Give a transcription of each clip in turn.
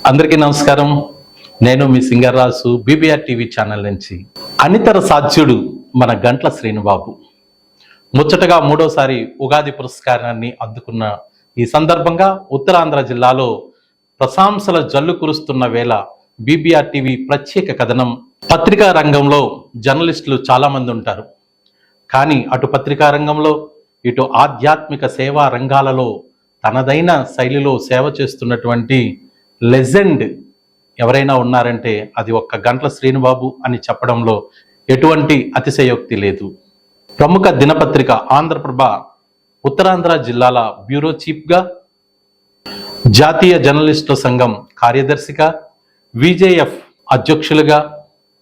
అందరికీ నమస్కారం. నేను మీ సింగర్రాజు బీబీఆర్ టీవీ ఛానల్ నుంచి. అనితర సాధ్యుడు మన గంట్ల శ్రీనుబాబు ముచ్చటగా మూడోసారి ఉగాది పురస్కారాన్ని అందుకున్న ఈ సందర్భంగా ఉత్తరాంధ్ర జిల్లాలో ప్రశంసల జల్లు కురుస్తున్న వేళ బీబీఆర్ టీవీ ప్రత్యేక కథనం. పత్రికా రంగంలో జర్నలిస్టులు చాలామంది ఉంటారు, కానీ అటు పత్రికా రంగంలో ఇటు ఆధ్యాత్మిక సేవా రంగాలలో తనదైన శైలిలో సేవ చేస్తున్నటువంటి లెజెండ్ ఎవరైనా ఉన్నారంటే అది ఒక్క గంట్ల శ్రీనుబాబు అని చెప్పడంలో ఎటువంటి అతిశయోక్తి లేదు. ప్రముఖ దినపత్రిక ఆంధ్రప్రభ ఉత్తరాంధ్ర జిల్లాల బ్యూరో చీఫ్గా, జాతీయ జర్నలిస్టుల సంఘం కార్యదర్శిగా, విజేఎఫ్ అధ్యక్షులుగా,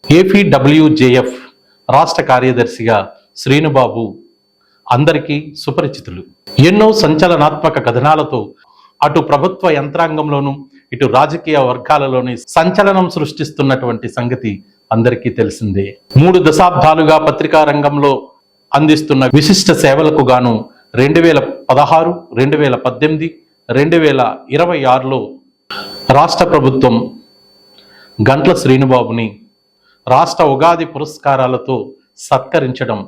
ఏపీడబ్ల్యూజేఎఫ్ రాష్ట్ర కార్యదర్శిగా శ్రీనుబాబు అందరికీ సుపరిచితులు. ఎన్నో సంచలనాత్మక కథనాలతో అటు ప్రభుత్వ యంత్రాంగంలోనూ ఇటు రాజకీయ వర్గాలలోని సంచలనం సృష్టిస్తున్నటువంటి సంగతి అందరికీ తెలిసిందే. 3 దశాబ్దాలుగా పత్రికా రంగంలో అందిస్తున్న విశిష్ట సేవలకు గాను 2016, 2018, 2026లో రాష్ట్ర ప్రభుత్వం గంట్ల శ్రీనుబాబుని రాష్ట్ర ఉగాది పురస్కారాలతో సత్కరించడం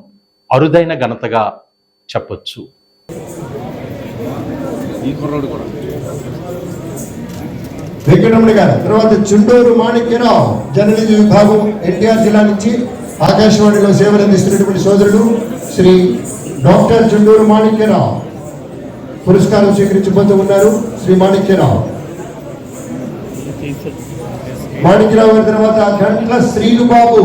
అరుదైన ఘనతగా చెప్పొచ్చు. వెంకటరమణ గారు, తర్వాత చుండూరు మాణిక్యరావు జర్నలిజం విభాగం ఎన్టీఆర్ జిల్లా నుంచి ఆకాశవాణిలో సేవలు అందిస్తున్నటువంటి సోదరుడు శ్రీ డాక్టర్ చుండూరు మాణిక్యరావు పురస్కారం స్వీకరించబోతూ ఉన్నారు. శ్రీ మాణిక్యరావు గారి తర్వాత గంట్ల శ్రీనుబాబు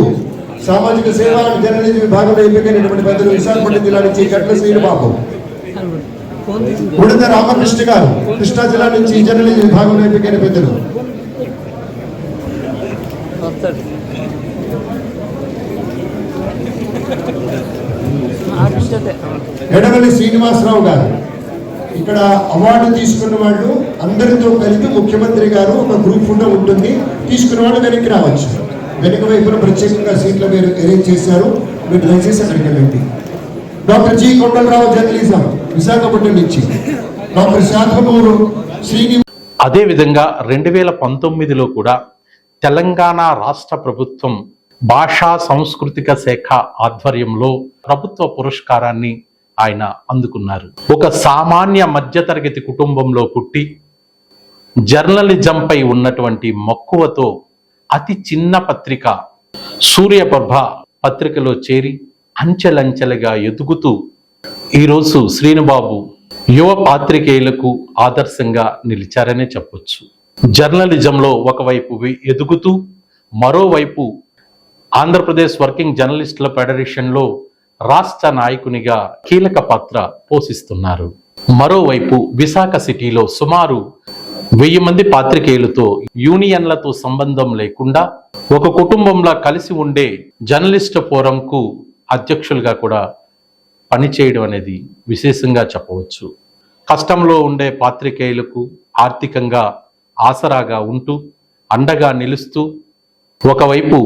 సామాజిక సేవ జర్నలిజం విభాగంలో ఎంపికైనటువంటి పెద్దలు విశాఖపట్నం జిల్లా నుంచి గంట్ల శ్రీనుబాబు. ఉడత రామకృష్ణ గారు కృష్ణా జిల్లా నుంచి జర్నలిజం విభాగంలో ఎంపికైన పెద్దలు. ఎడవల్లి శ్రీనివాసరావు గారు, ఇక్కడ అవార్డు తీసుకున్న వాళ్ళు అందరితో కలిపి ముఖ్యమంత్రి గారు ఒక గ్రూప్ ఫోటో ఉంటుంది, తీసుకున్న వాళ్ళు వెనక్కి రావచ్చు. వెనుక వైపున ప్రత్యేకంగా సీట్ల మీరు అరేంజ్ చేశారు, మీరు దయచేసి అక్కడికి వెళ్ళండి. Doctor G Kondalarao journalism Visakhapatnam నుంచి, డాక్టర్ శాఖమూరు శ్రీని. అదేవిధంగా 2019లో కూడా తెలంగాణ రాష్ట్ర ప్రభుత్వం భాషా సాంస్కృతిక శాఖ ఆధ్వర్యంలో ప్రభుత్వ పురస్కారాన్ని ఆయన అందుకున్నారు. ఒక సామాన్య మధ్యతరగతి కుటుంబంలో పుట్టి జర్నలిజంపై ఉన్నటువంటి మక్కువతో అతి చిన్న పత్రిక సూర్యప్రభ పత్రికలో చేరి అంచెలంచెలుగా ఎదుగుతూ ఈరోజు శ్రీనుబాబు యువ పాత్రికేయులకు ఆదర్శంగా నిలిచారనే చెప్పొచ్చు. జర్నలిజంలో ఒకవైపు ఎదుగుతూ మరోవైపు ఆంధ్రప్రదేశ్ వర్కింగ్ జర్నలిస్టుల ఫెడరేషన్లో రాష్ట్ర నాయకునిగా కీలక పాత్ర పోషిస్తున్నారు. మరోవైపు విశాఖ సిటీలో సుమారు 1000 మంది పాత్రికేయులతో యూనియన్లతో సంబంధం లేకుండా ఒక కుటుంబంలో కలిసి ఉండే జర్నలిస్ట్ ఫోరంకు అధ్యక్షులుగా కూడా పనిచేయడం అనేది విశేషంగా చెప్పవచ్చు. కష్టంలో ఉండే పాత్రికేయులకు ఆర్థికంగా ఆసరాగా ఉంటూ అండగా నిలుస్తూ ఒకవైపు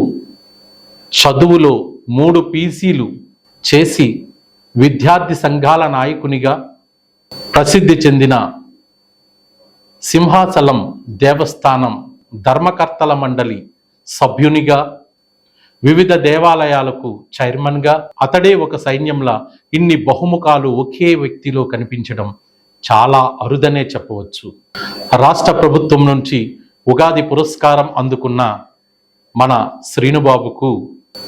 చదువులో 3 పీసీలు చేసి విద్యార్థి సంఘాల నాయకునిగా ప్రసిద్ధి చెందిన సింహాచలం దేవస్థానం ధర్మకర్తల మండలి సభ్యునిగా, వివిధ దేవాలయాలకు చైర్మన్గా, అతడే ఒక సైన్యంలా ఇన్ని బహుముఖాలు ఒకే వ్యక్తిలో కనిపించడం చాలా అరుదనే చెప్పవచ్చు. రాష్ట్ర ప్రభుత్వం నుంచి ఉగాది పురస్కారం అందుకున్న మన శ్రీనుబాబుకు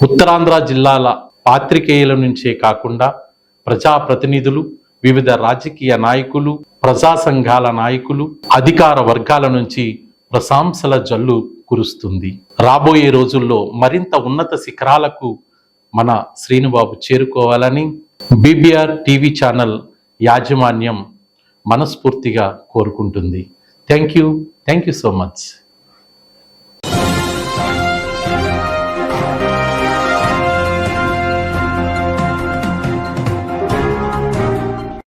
ఉత్తరాంధ్ర జిల్లాల పాత్రికేయుల నుంచే కాకుండా ప్రజాప్రతినిధులు, వివిధ రాజకీయ నాయకులు, ప్రజా సంఘాల నాయకులు, అధికార వర్గాల నుంచి ప్రశంసల జల్లు కురుస్తుంది. రాబోయే రోజుల్లో మరింత ఉన్నత శిఖరాలకు మన శ్రీనుబాబు చేరుకోవాలని బీబీఆర్ టీవీ ఛానల్ యాజమాన్యం మనస్ఫూర్తిగా కోరుకుంటుంది. Thank you so much.